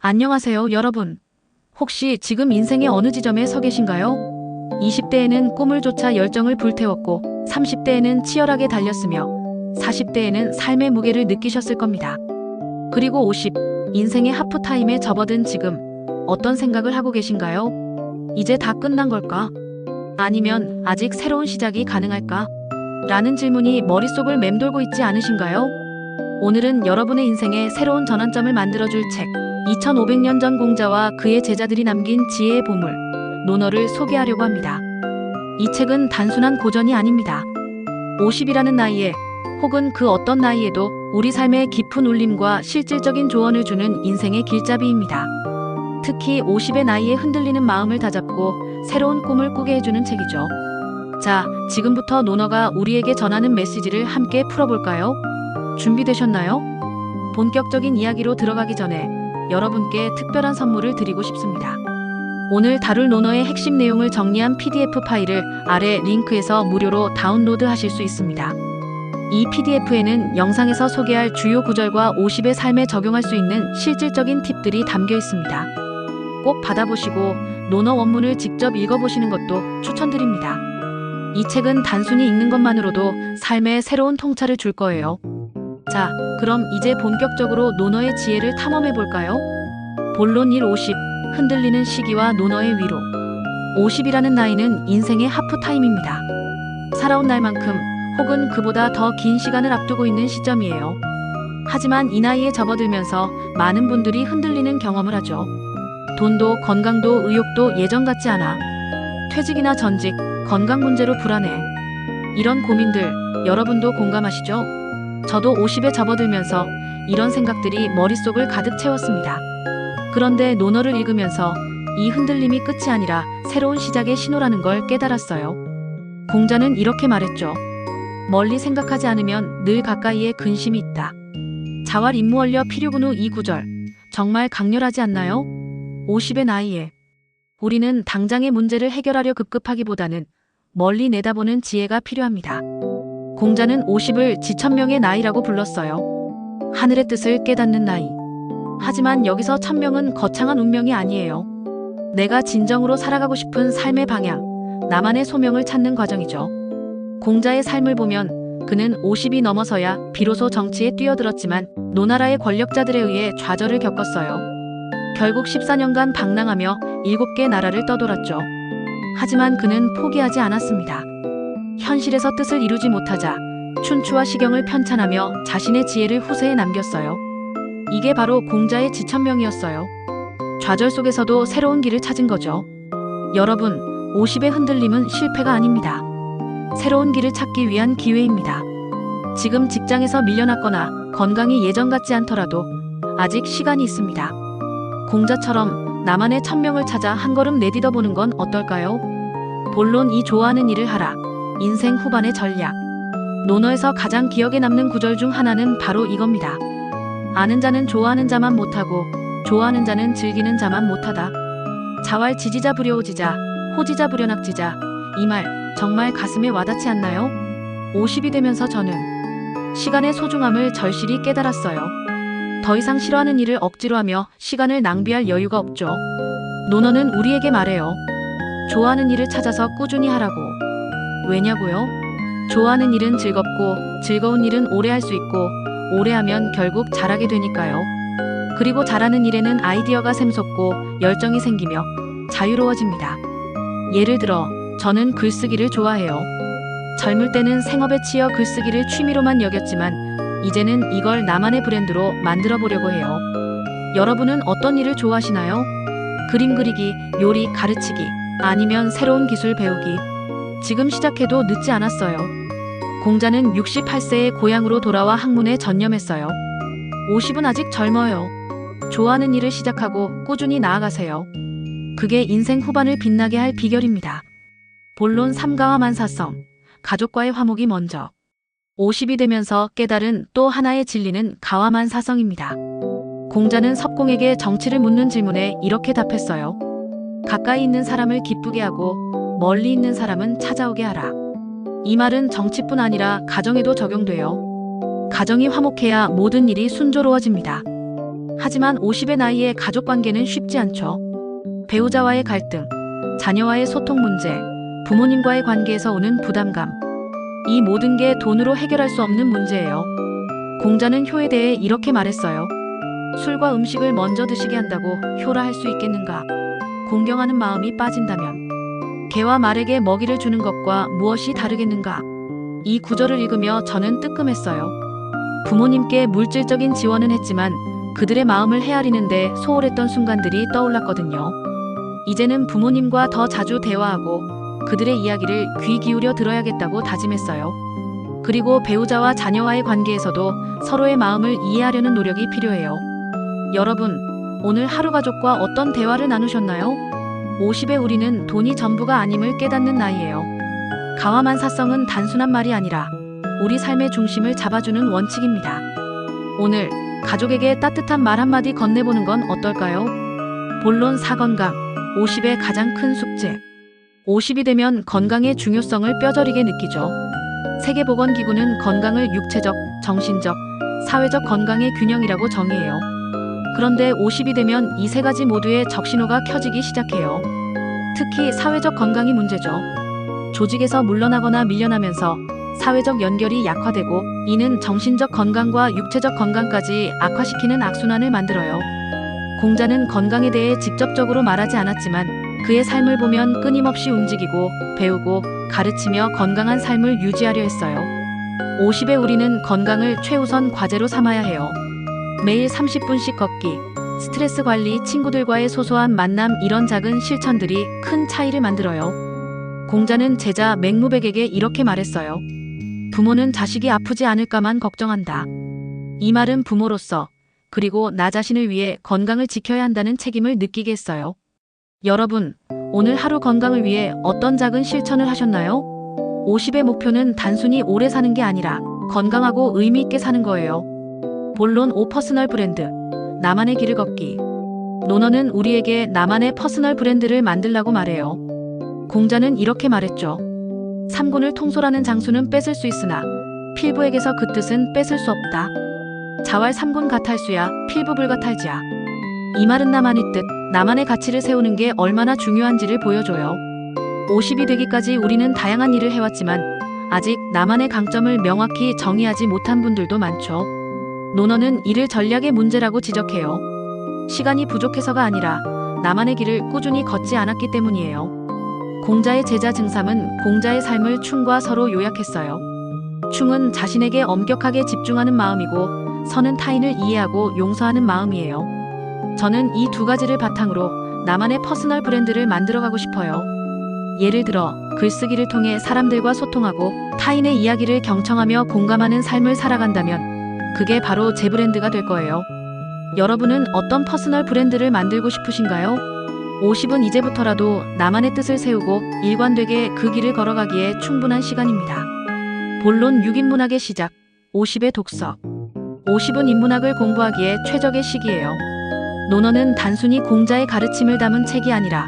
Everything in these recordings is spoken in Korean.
안녕하세요, 여러분. 혹시 지금 인생의 어느 지점에 서 계신가요? 20대에는 꿈을 쫓아 열정을 불태웠고, 30대에는 치열하게 달렸으며, 40대에는 삶의 무게를 느끼셨을 겁니다. 그리고 50, 인생의 하프타임에 접어든 지금, 어떤 생각을 하고 계신가요? 이제 다 끝난 걸까? 아니면 아직 새로운 시작이 가능할까? 라는 질문이 머릿속을 맴돌고 있지 않으신가요? 오늘은 여러분의 인생에 새로운 전환점을 만들어줄 책, 2500년 전 공자와 그의 제자들이 남긴 지혜의 보물, 논어를 소개하려고 합니다. 이 책은 단순한 고전이 아닙니다. 50이라는 나이에, 혹은 그 어떤 나이에도 우리 삶에 깊은 울림과 실질적인 조언을 주는 인생의 길잡이입니다. 특히 50의 나이에 흔들리는 마음을 다잡고 새로운 꿈을 꾸게 해주는 책이죠. 자, 지금부터 논어가 우리에게 전하는 메시지를 함께 풀어볼까요? 준비되셨나요? 본격적인 이야기로 들어가기 전에 여러분께 특별한 선물을 드리고 싶습니다. 오늘 다룰 논어의 핵심 내용을 정리한 PDF 파일을 아래 링크에서 무료로 다운로드 하실 수 있습니다. 이 PDF에는 영상에서 소개할 주요 구절과 50의 삶에 적용할 수 있는 실질적인 팁들이 담겨 있습니다. 꼭 받아보시고 논어 원문을 직접 읽어보시는 것도 추천드립니다. 이 책은 단순히 읽는 것만으로도 삶에 새로운 통찰을 줄 거예요. 자, 그럼 이제 본격적으로 논어의 지혜를 탐험해볼까요? 본론 1 50, 흔들리는 시기와 논어의 위로. 50이라는 나이는 인생의 하프타임입니다. 살아온 날만큼 혹은 그보다 더 긴 시간을 앞두고 있는 시점이에요. 하지만 이 나이에 접어들면서 많은 분들이 흔들리는 경험을 하죠. 돈도 건강도 의욕도 예전 같지 않아. 퇴직이나 전직, 건강 문제로 불안해. 이런 고민들 여러분도 공감하시죠? 저도 50에 접어들면서 이런 생각들이 머릿속을 가득 채웠습니다. 그런데 논어를 읽으면서 이 흔들림이 끝이 아니라 새로운 시작의 신호라는 걸 깨달았어요. 공자는 이렇게 말했죠. 멀리 생각하지 않으면 늘 가까이에 근심이 있다. 자활 임무원려 필요근후 이 구절 정말 강렬하지 않나요? 50의 나이에 우리는 당장의 문제를 해결하려 급급하기보다는 멀리 내다보는 지혜가 필요합니다. 공자는 50을 지천명의 나이라고 불렀어요. 하늘의 뜻을 깨닫는 나이. 하지만 여기서 천명은 거창한 운명이 아니에요. 내가 진정으로 살아가고 싶은 삶의 방향, 나만의 소명을 찾는 과정이죠. 공자의 삶을 보면 그는 50이 넘어서야 비로소 정치에 뛰어들었지만 노나라의 권력자들에 의해 좌절을 겪었어요. 결국 14년간 방랑하며 7개 나라를 떠돌았죠. 하지만 그는 포기하지 않았습니다. 현실에서 뜻을 이루지 못하자 춘추와 시경을 편찬하며 자신의 지혜를 후세에 남겼어요. 이게 바로 공자의 지천명이었어요. 좌절 속에서도 새로운 길을 찾은 거죠. 여러분, 50의 흔들림은 실패가 아닙니다. 새로운 길을 찾기 위한 기회입니다. 지금 직장에서 밀려났거나 건강이 예전 같지 않더라도 아직 시간이 있습니다. 공자처럼 나만의 천명을 찾아 한 걸음 내딛어 보는 건 어떨까요? 본론 이 좋아하는 일을 하라. 인생 후반의 전략. 논어에서 가장 기억에 남는 구절 중 하나는 바로 이겁니다. 아는 자는 좋아하는 자만 못하고 좋아하는 자는 즐기는 자만 못하다. 자활 지지자 불여오지자 호지자 불여낙지자. 이 말 정말 가슴에 와닿지 않나요? 50이 되면서 저는 시간의 소중함을 절실히 깨달았어요. 더 이상 싫어하는 일을 억지로 하며 시간을 낭비할 여유가 없죠. 논어는 우리에게 말해요. 좋아하는 일을 찾아서 꾸준히 하라고. 왜냐고요? 좋아하는 일은 즐겁고 즐거운 일은 오래 할 수 있고 오래 하면 결국 잘하게 되니까요. 그리고 잘하는 일에는 아이디어가 샘솟고 열정이 생기며 자유로워집니다. 예를 들어 저는 글쓰기를 좋아해요. 젊을 때는 생업에 치여 글쓰기를 취미로만 여겼지만 이제는 이걸 나만의 브랜드로 만들어 보려고 해요. 여러분은 어떤 일을 좋아하시나요? 그림 그리기, 요리, 가르치기, 아니면 새로운 기술 배우기. 지금 시작해도 늦지 않았어요. 공자는 68세에 고향으로 돌아와 학문에 전념했어요. 50은 아직 젊어요. 좋아하는 일을 시작하고 꾸준히 나아가세요. 그게 인생 후반을 빛나게 할 비결입니다. 본론 3가와 만사성. 가족과의 화목이 먼저. 50이 되면서 깨달은 또 하나의 진리는 가와만사성입니다. 공자는 석공에게 정치를 묻는 질문에 이렇게 답했어요. 가까이 있는 사람을 기쁘게 하고 멀리 있는 사람은 찾아오게 하라. 이 말은 정치뿐 아니라 가정에도 적용돼요. 가정이 화목해야 모든 일이 순조로워집니다. 하지만 50의 나이에 가족 관계는 쉽지 않죠. 배우자와의 갈등, 자녀와의 소통 문제, 부모님과의 관계에서 오는 부담감. 이 모든 게 돈으로 해결할 수 없는 문제예요. 공자는 효에 대해 이렇게 말했어요. 술과 음식을 먼저 드시게 한다고 효라 할 수 있겠는가? 공경하는 마음이 빠진다면 개와 말에게 먹이를 주는 것과 무엇이 다르겠는가? 이 구절을 읽으며 저는 뜨끔했어요. 부모님께 물질적인 지원은 했지만 그들의 마음을 헤아리는데 소홀했던 순간들이 떠올랐거든요. 이제는 부모님과 더 자주 대화하고 그들의 이야기를 귀 기울여 들어야겠다고 다짐했어요. 그리고 배우자와 자녀와의 관계에서도 서로의 마음을 이해하려는 노력이 필요해요. 여러분, 오늘 하루 가족과 어떤 대화를 나누셨나요? 50의 우리는 돈이 전부가 아님을 깨닫는 나이예요. 가와만사성은 단순한 말이 아니라 우리 삶의 중심을 잡아주는 원칙입니다. 오늘 가족에게 따뜻한 말 한마디 건네보는 건 어떨까요? 본론 4건강, 50의 가장 큰 숙제. 50이 되면 건강의 중요성을 뼈저리게 느끼죠. 세계보건기구는 건강을 육체적, 정신적, 사회적 건강의 균형이라고 정의해요. 그런데 50이 되면 이 세 가지 모두의 적신호가 켜지기 시작해요. 특히 사회적 건강이 문제죠. 조직에서 물러나거나 밀려나면서 사회적 연결이 약화되고 이는 정신적 건강과 육체적 건강까지 악화시키는 악순환을 만들어요. 공자는 건강에 대해 직접적으로 말하지 않았지만 그의 삶을 보면 끊임없이 움직이고 배우고 가르치며 건강한 삶을 유지하려 했어요. 50의 우리는 건강을 최우선 과제로 삼아야 해요. 매일 30분씩 걷기, 스트레스 관리, 친구들과의 소소한 만남 이런 작은 실천들이 큰 차이를 만들어요. 공자는 제자 맹무백에게 이렇게 말했어요. 부모는 자식이 아프지 않을까만 걱정한다. 이 말은 부모로서 그리고 나 자신을 위해 건강을 지켜야 한다는 책임을 느끼게 했어요. 여러분, 오늘 하루 건강을 위해 어떤 작은 실천을 하셨나요? 50의 목표는 단순히 오래 사는 게 아니라 건강하고 의미 있게 사는 거예요. 본론 5 퍼스널 브랜드, 나만의 길을 걷기. 논어는 우리에게 나만의 퍼스널 브랜드를 만들라고 말해요. 공자는 이렇게 말했죠. 삼군을 통솔하는 장수는 뺏을 수 있으나 필부에게서 그 뜻은 뺏을 수 없다. 자왈 삼군 가탈수야 필부불가 탈지야. 이 말은 나만의 뜻, 나만의 가치를 세우는 게 얼마나 중요한지를 보여줘요. 50이 되기까지 우리는 다양한 일을 해왔지만 아직 나만의 강점을 명확히 정의하지 못한 분들도 많죠. 논어는 이를 전략의 문제라고 지적해요. 시간이 부족해서가 아니라 나만의 길을 꾸준히 걷지 않았기 때문이에요. 공자의 제자 증삼은 공자의 삶을 충과 서로 요약했어요. 충은 자신에게 엄격하게 집중하는 마음이고 서는 타인을 이해하고 용서하는 마음이에요. 저는 이 두 가지를 바탕으로 나만의 퍼스널 브랜드를 만들어가고 싶어요. 예를 들어 글쓰기를 통해 사람들과 소통하고 타인의 이야기를 경청하며 공감하는 삶을 살아간다면 그게 바로 제 브랜드가 될 거예요. 여러분은 어떤 퍼스널 브랜드를 만들고 싶으신가요? 50은 이제부터라도 나만의 뜻을 세우고 일관되게 그 길을 걸어가기에 충분한 시간입니다. 본론 6인문학의 시작, 50의 독서. 50은 인문학을 공부하기에 최적의 시기예요. 논어는 단순히 공자의 가르침을 담은 책이 아니라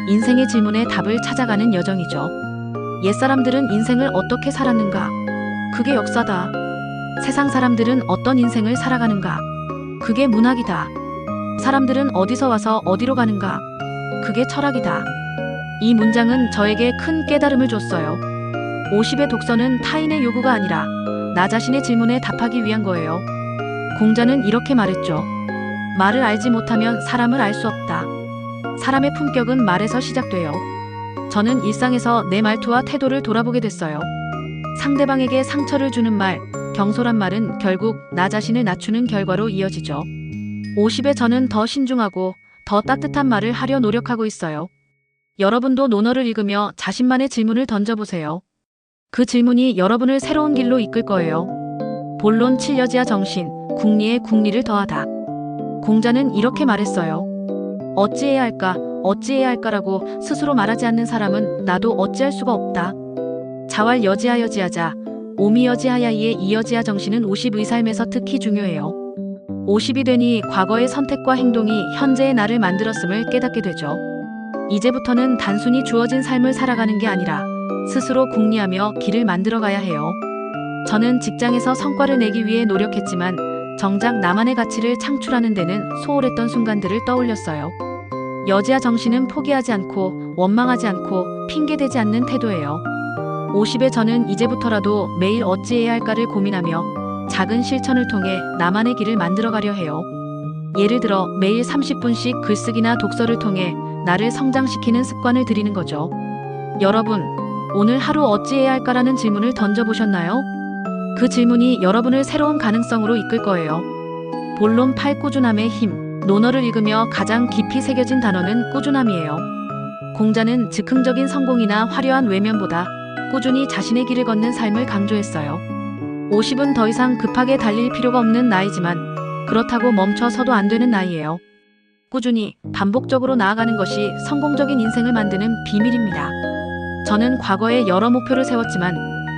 인생의 질문에 답을 찾아가는 여정이죠. 옛사람들은 인생을 어떻게 살았는가? 그게 역사다. 세상 사람들은 어떤 인생을 살아가는가? 그게 문학이다. 사람들은 어디서 와서 어디로 가는가? 그게 철학이다. 이 문장은 저에게 큰 깨달음을 줬어요. 50의 독서는 타인의 요구가 아니라 나 자신의 질문에 답하기 위한 거예요. 공자는 이렇게 말했죠. 말을 알지 못하면 사람을 알 수 없다. 사람의 품격은 말에서 시작돼요. 저는 일상에서 내 말투와 태도를 돌아보게 됐어요. 상대방에게 상처를 주는 말, 경솔한 말은 결국 나 자신을 낮추는 결과로 이어지죠. 50에 저는 더 신중하고 더 따뜻한 말을 하려 노력하고 있어요. 여러분도 논어를 읽으며 자신만의 질문을 던져보세요. 그 질문이 여러분을 새로운 길로 이끌 거예요. 본론 7여지와 정신, 국리에 국리를 더하다. 공자는 이렇게 말했어요. 어찌해야 할까, 어찌해야 할까라고 스스로 말하지 않는 사람은 나도 어찌할 수가 없다. 자왈 여지하여지하자, 오미여지하야이의 이여지하 정신은 50의 삶에서 특히 중요해요. 50이 되니 과거의 선택과 행동이 현재의 나를 만들었음을 깨닫게 되죠. 이제부터는 단순히 주어진 삶을 살아가는 게 아니라 스스로 궁리하며 길을 만들어가야 해요. 저는 직장에서 성과를 내기 위해 노력했지만 정작 나만의 가치를 창출하는 데는 소홀했던 순간들을 떠올렸어요. 여지야 정신은 포기하지 않고 원망하지 않고 핑계대지 않는 태도예요. 50의 저는 이제부터라도 매일 어찌해야 할까를 고민하며 작은 실천을 통해 나만의 길을 만들어가려 해요. 예를 들어 매일 30분씩 글쓰기나 독서를 통해 나를 성장시키는 습관을 들이는 거죠. 여러분, 오늘 하루 어찌해야 할까라는 질문을 던져보셨나요? 그 질문이 여러분을 새로운 가능성으로 이끌 거예요. 본론 8 꾸준함의 힘. 논어를 읽으며 가장 깊이 새겨진 단어는 꾸준함이에요. 공자는 즉흥적인 성공이나 화려한 외면보다 꾸준히 자신의 길을 걷는 삶을 강조했어요. 50은 더 이상 급하게 달릴 필요가 없는 나이지만 그렇다고 멈춰서도 안 되는 나이예요. 꾸준히 반복적으로 나아가는 것이 성공적인 인생을 만드는 비밀입니다. 저는 과거에 여러 목표를 세웠지만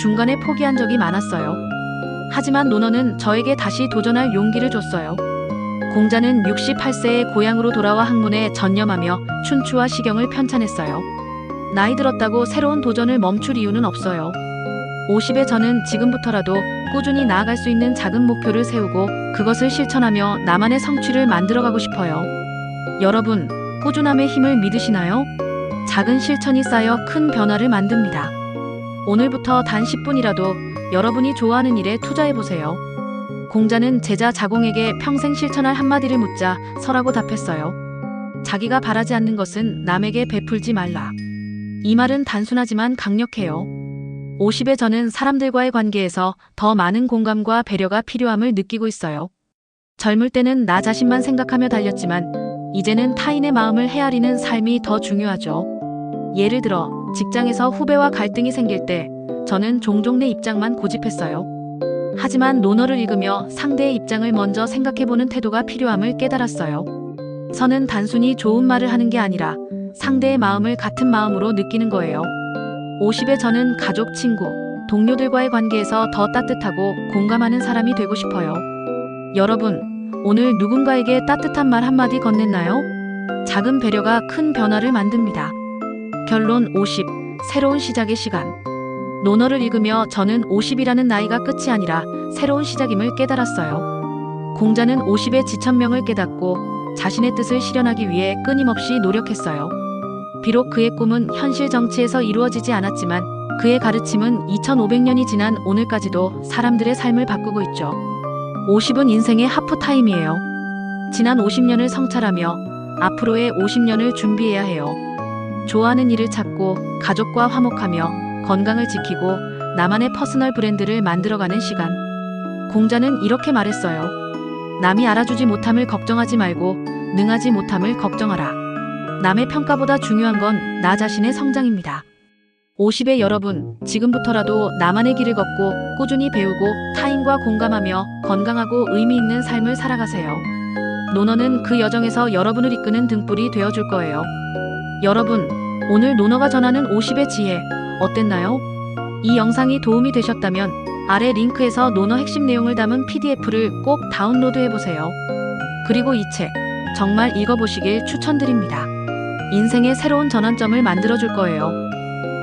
중간에 포기한 적이 많았어요. 하지만 논어는 저에게 다시 도전할 용기를 줬어요. 공자는 68세에 고향으로 돌아와 학문에 전념하며 춘추와 시경을 편찬했어요. 나이 들었다고 새로운 도전을 멈출 이유는 없어요. 50의 저는 지금부터라도 꾸준히 나아갈 수 있는 작은 목표를 세우고 그것을 실천하며 나만의 성취를 만들어가고 싶어요. 여러분, 꾸준함의 힘을 믿으시나요? 작은 실천이 쌓여 큰 변화를 만듭니다. 오늘부터 단 10분이라도 여러분이 좋아하는 일에 투자해보세요. 공자는 제자 자공에게 평생 실천할 한마디를 묻자 서라고 답했어요. 자기가 바라지 않는 것은 남에게 베풀지 말라. 이 말은 단순하지만 강력해요. 50의 저는 사람들과의 관계에서 더 많은 공감과 배려가 필요함을 느끼고 있어요. 젊을 때는 나 자신만 생각하며 달렸지만 이제는 타인의 마음을 헤아리는 삶이 더 중요하죠. 예를 들어 직장에서 후배와 갈등이 생길 때 저는 종종 내 입장만 고집했어요. 하지만 논어를 읽으며 상대의 입장을 먼저 생각해보는 태도가 필요함을 깨달았어요. 선은 단순히 좋은 말을 하는 게 아니라 상대의 마음을 같은 마음으로 느끼는 거예요. 50의 저는 가족, 친구, 동료들과의 관계에서 더 따뜻하고 공감하는 사람이 되고 싶어요. 여러분, 오늘 누군가에게 따뜻한 말 한마디 건넸나요? 작은 배려가 큰 변화를 만듭니다. 결론 50. 새로운 시작의 시간. 논어를 읽으며 저는 50이라는 나이가 끝이 아니라 새로운 시작임을 깨달았어요. 공자는 50의 지천명을 깨닫고 자신의 뜻을 실현하기 위해 끊임없이 노력했어요. 비록 그의 꿈은 현실 정치에서 이루어지지 않았지만 그의 가르침은 2500년이 지난 오늘까지도 사람들의 삶을 바꾸고 있죠. 50은 인생의 하프타임이에요. 지난 50년을 성찰하며 앞으로의 50년을 준비해야 해요. 좋아하는 일을 찾고 가족과 화목하며 건강을 지키고 나만의 퍼스널 브랜드를 만들어가는 시간. 공자는 이렇게 말했어요. 남이 알아주지 못함을 걱정하지 말고 능하지 못함을 걱정하라. 남의 평가보다 중요한 건 나 자신의 성장입니다. 50의 여러분, 지금부터라도 나만의 길을 걷고 꾸준히 배우고 타인과 공감하며 건강하고 의미 있는 삶을 살아가세요. 논어는 그 여정에서 여러분을 이끄는 등불이 되어줄 거예요. 여러분, 오늘 논어가 전하는 50의 지혜 어땠나요? 이 영상이 도움이 되셨다면 아래 링크에서 논어 핵심 내용을 담은 PDF를 꼭 다운로드 해보세요. 그리고 이 책 정말 읽어보시길 추천드립니다. 인생의 새로운 전환점을 만들어줄 거예요.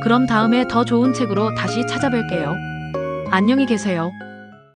그럼 다음에 더 좋은 책으로 다시 찾아뵐게요. 안녕히 계세요.